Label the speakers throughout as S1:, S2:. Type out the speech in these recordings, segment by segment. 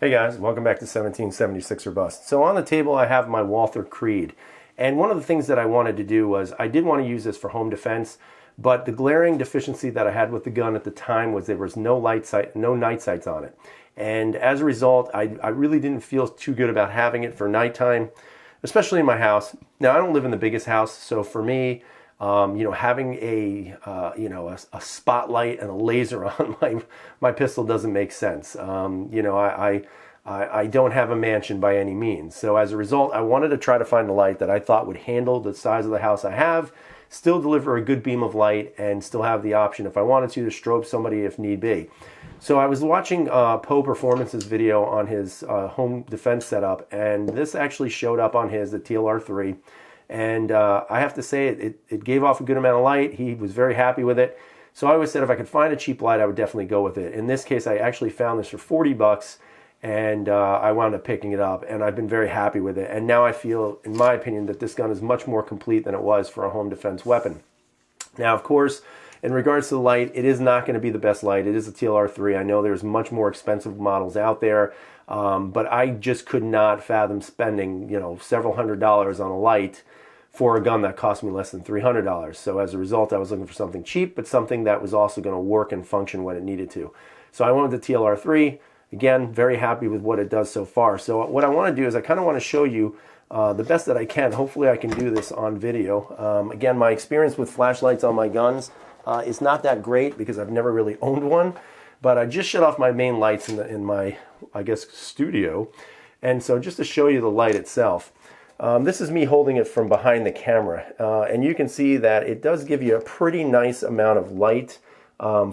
S1: Hey guys, welcome back to 1776 or Bust. So on the table I have my Walther Creed. And one of the things that I wanted to do was, I did want to use this for home defense, but the glaring deficiency that I had with the gun at the time was there was no night sights on it. And as a result, I really didn't feel too good about having it for nighttime, especially in my house. Now I don't live in the biggest house, so for me, having a spotlight and a laser on my pistol doesn't make sense. I don't have a mansion by any means. So as a result, I wanted to try to find a light that I thought would handle the size of the house I have, still deliver a good beam of light, and still have the option, if I wanted to strobe somebody if need be. So I was watching Poe Performance's video on his home defense setup, and this actually showed up on his, the TLR3. And I have to say, it gave off a good amount of light. He was very happy with it. So I always said if I could find a cheap light, I would definitely go with it. In this case, I actually found this for 40 bucks, and I wound up picking it up, and I've been very happy with it. And now I feel, in my opinion, that this gun is much more complete than it was for a home defense weapon. Now, of course, in regards to the light, it is not going to be the best light. It is a TLR3. I know there's much more expensive models out there, but I just could not fathom spending, several $100s on a light for a gun that cost me less than $300. So as a result, I was looking for something cheap, but something that was also going to work and function when it needed to. So I went with the TLR3. Again, very happy with what it does so far. So what I want to do is I kind of want to show you the best that I can. Hopefully I can do this on video. Again, my experience with flashlights on my guns is not that great because I've never really owned one, but I just shut off my main lights in my, I guess, studio. And so just to show you the light itself, this is me holding it from behind the camera, and you can see that it does give you a pretty nice amount of light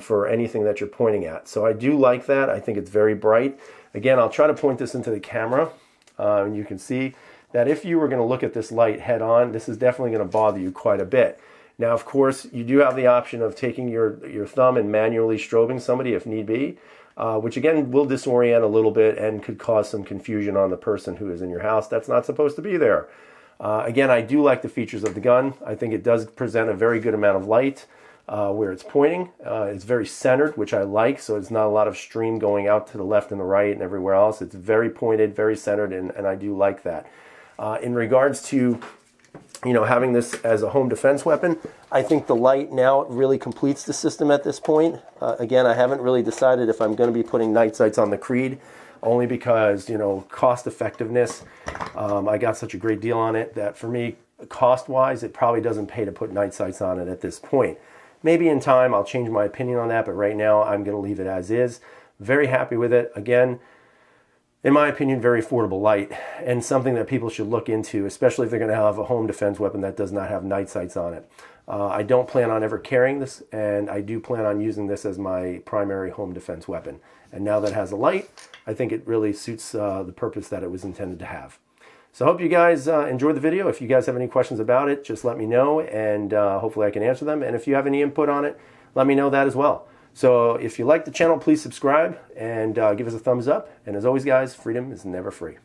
S1: for anything that you're pointing at. So I do like that. I think it's very bright. Again, I'll try to point this into the camera, and you can see that if you were going to look at this light head on, this is definitely going to bother you quite a bit. Now, of course, you do have the option of taking your thumb and manually strobing somebody if need be, which again will disorient a little bit and could cause some confusion on the person who is in your house that's not supposed to be there. Again, I do like the features of the gun. I think it does present a very good amount of light where it's pointing. It's very centered, which I like, so it's not a lot of stream going out to the left and the right and everywhere else. It's very pointed, very centered, and I do like that. In regards to having this as a home defense weapon, I think the light now really completes the system at this point. Again, I haven't really decided if I'm going to be putting night sights on the Creed, only because, cost effectiveness. I got such a great deal on it that for me, cost-wise, it probably doesn't pay to put night sights on it at this point. Maybe in time I'll change my opinion on that, but right now I'm going to leave it as is. Very happy with it. Again, in my opinion, very affordable light, and something that people should look into, especially if they're going to have a home defense weapon that does not have night sights on it. I don't plan on ever carrying this, and I do plan on using this as my primary home defense weapon. And now that it has a light, I think it really suits the purpose that it was intended to have. So I hope you guys enjoyed the video. If you guys have any questions about it, just let me know, and hopefully I can answer them. And if you have any input on it, let me know that as well. So if you like the channel, please subscribe and give us a thumbs up. And as always, guys, freedom is never free.